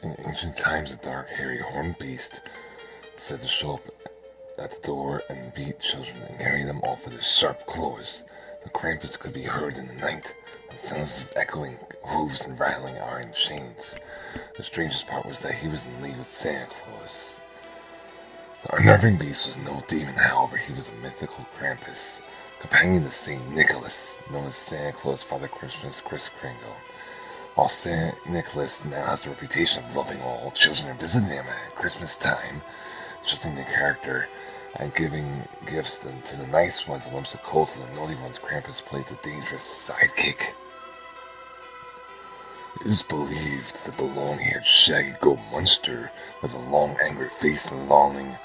In ancient times, a dark, hairy, horned beast said to show up at the door and beat children and carry them off with his sharp claws. The Krampus could be heard in the night, the sounds of echoing hooves and rattling iron chains. The strangest part was that he was in league with Santa Claus. The unnerving beast was no demon, however. He was a mythical Krampus, companion to Saint Nicholas, known as Santa Claus, Father Christmas, Kris Kringle. While Saint Nicholas now has the reputation of loving all children and visiting them at Christmas time, shifting the character and giving gifts to the nice ones and lumps of coal to the naughty ones, Krampus played the dangerous sidekick. It is believed that the long-haired, shaggy goat monster with a long, angry face and lolling,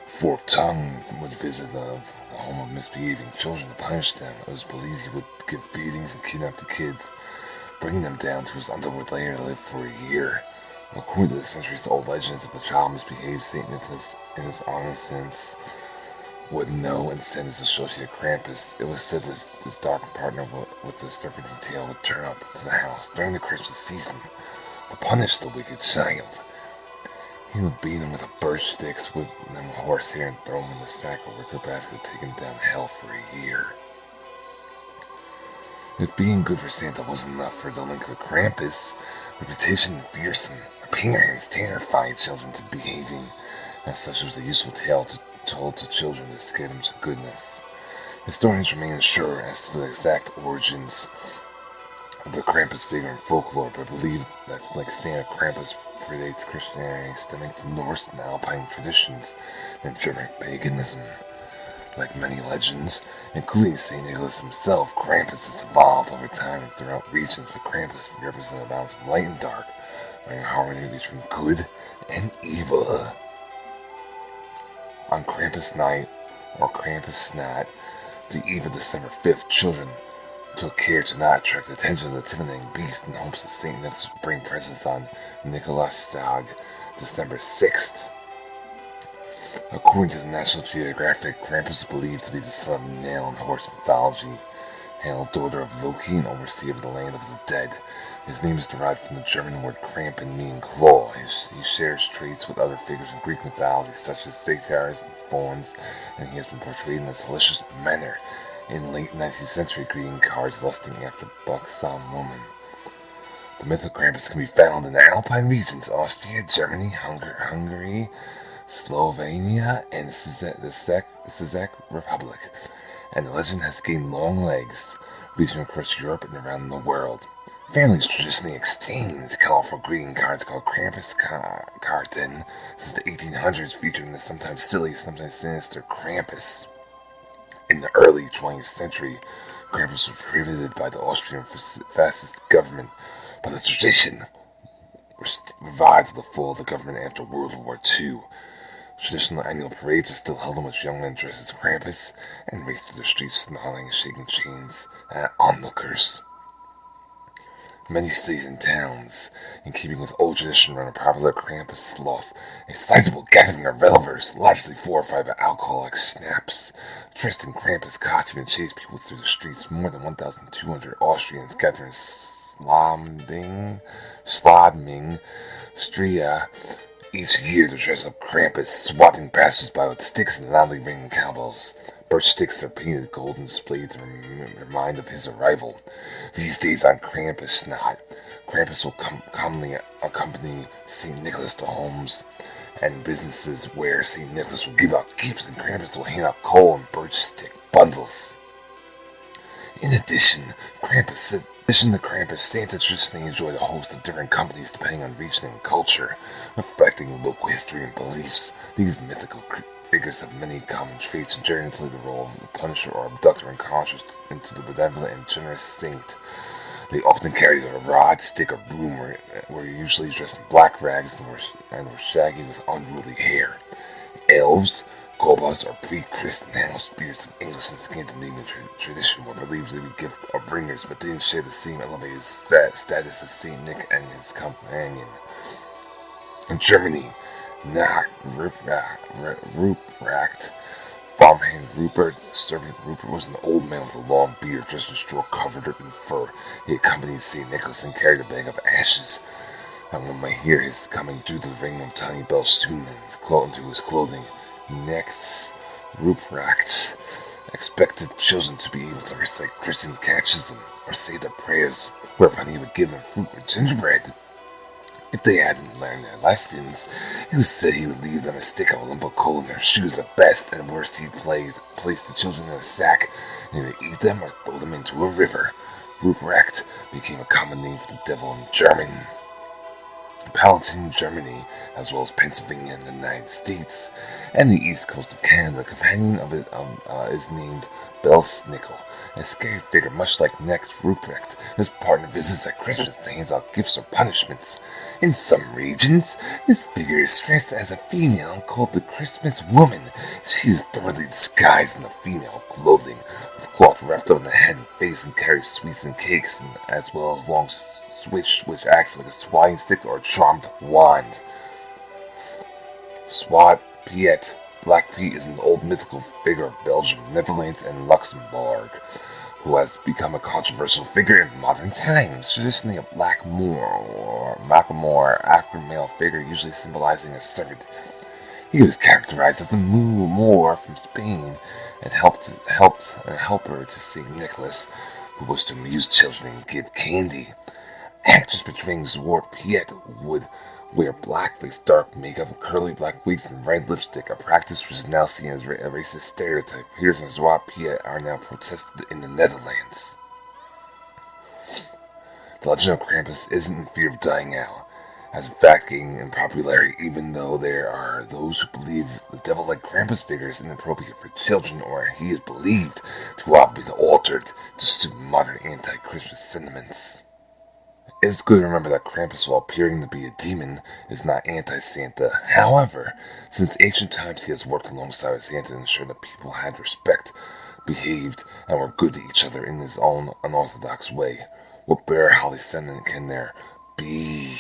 forked tongue would visit the home of misbehaving children to punish them. It was believed he would give beatings and kidnap the kids, bringing them down to his underwood lair to live for a year. According to the centuries-old legends, if a child misbehaved, St. Nicholas, in his innocence, would know and send his associate Krampus. It was said that his dark partner with the serpentine tail would turn up to the house during the Christmas season to punish the wicked child. He would beat him with a birch stick, whip him with horsehair, and throw him in the sack or wicker basket to take him down hell for a year. If being good for Santa wasn't enough for the delinquent Krampus, reputation and fearsome appearance terrified children to behaving, and such was a useful tale told to children to scare them to goodness. Historians remain unsure as to the exact origins of the Krampus figure in folklore, but believe that, like Santa, Krampus predates Christianity, stemming from Norse and Alpine traditions and German paganism. Like many legends, including St. Nicholas himself, Krampus has evolved over time and throughout regions, but Krampus represents a balance of light and dark, bringing harmony between good and evil. On Krampus night, or Krampusnacht, the eve of December 5th, children took care to not attract the attention of the intimidating beast in hopes that St. Nicholas would bring presents on Nikolaustag, December 6th. According to the National Geographic, Krampus is believed to be the son of Nell in Norse mythology, Hel, daughter of Loki and overseer of the land of the dead. His name is derived from the German word Krampen, meaning claw. He shares traits with other figures in Greek mythology, such as satyrs and fauns, and he has been portrayed in a salacious manner in late 19th century greeting cards lusting after buxom women. The myth of Krampus can be found in the Alpine regions, Austria, Germany, Hungary, Slovenia, and the Czech Republic, and the legend has gained long legs, reaching across Europe and around the world. Families traditionally exchange colorful greeting cards called Krampuskarten since the 1800s, featuring the sometimes silly, sometimes sinister Krampus. In the early 20th century, Krampus was prohibited by the Austrian fascist government, but the tradition was revived to the full of the government after World War II. Traditional annual parades are still held in which young men dress as Krampus and race through the streets snarling and shaking chains at onlookers. Many cities and towns, in keeping with old tradition, run a popular Krampus sloth, a sizable gathering of revelers, largely fortified by alcoholic schnapps. Dressed in Krampus costume and chase people through the streets, more than 1,200 Austrians gather in Schladming, Stria, each year to dress up Krampus, swatting passers-by with sticks and loudly ringing cowbells. Birch sticks are painted gold and displayed to remind of his arrival. These days on Krampusnacht, Krampus will commonly accompany St. Nicholas to homes and businesses where St. Nicholas will give out gifts and Krampus will hand out coal and birch stick bundles. In addition to Krampus, Santa traditionally enjoyed a host of different companies depending on region and culture, reflecting local history and beliefs. These mythical figures have many common traits and generally play the role of the punisher or abductor and conjures into the benevolent and generous saint. They often carry a rod, stick, or broom, were usually dressed in black rags and were shaggy with unruly hair. Elves, kobolds, or pre-Christian animal spirits of English and Scandinavian tradition were believed to be gift or bringers, but didn't share the same elevated status as Saint Nick and his companion. In Germany, Ruprecht, farmhand Rupert, servant Rupert was an old man with a long beard dressed in straw covered in fur. He accompanied St. Nicholas and carried a bag of ashes. and one might hear his coming through the ring of tiny bells soon into his clothing. Next, Ruprecht expected children to be able to recite Christian catechism or say their prayers, whereupon he would give them fruit or gingerbread. If they hadn't learned their lessons, it was said he would leave them a stick of a lump of coal in their shoes. At best and worst, he placed the children in a sack and either eat them or throw them into a river. Ruprecht became a common name for the devil in German. Palatine, Germany, as well as Pennsylvania in the United States, and the east coast of Canada. The companion of it is named Belsnickel, a scary figure much like next Ruprecht. His partner visits at Christmas to hand out gifts or punishments. In some regions, this figure is dressed as a female called the Christmas Woman. She is thoroughly disguised in the female clothing, with cloth wrapped over the head and face, and carries sweets and cakes, as well as long switch which acts like a swatting stick or a charmed wand. Swat Piet. Black Pete is an old mythical figure of Belgium, Netherlands, and Luxembourg, who has become a controversial figure in modern times. Traditionally a black Moor or Macklemore, African male figure usually symbolizing a servant. He was characterized as a Moor from Spain and helped a helper to St. Nicholas, who was to amuse children and give candy. Actors portraying Zwart Piet would wear blackface, dark makeup, curly black wigs, and red lipstick, a practice which is now seen as a racist stereotype. Heroes of Zwart Piet are now protested in the Netherlands. The legend of Krampus isn't in fear of dying out, has in fact gained in popularity, even though there are those who believe the devil-like Krampus figure is inappropriate for children, or he is believed to have been altered to suit modern anti-Christmas sentiments. It's good to remember that Krampus, while appearing to be a demon, is not anti-Santa. However, since ancient times he has worked alongside with Santa to ensure that people had respect, behaved, and were good to each other in his own unorthodox way. What better holiday sentiment can there be?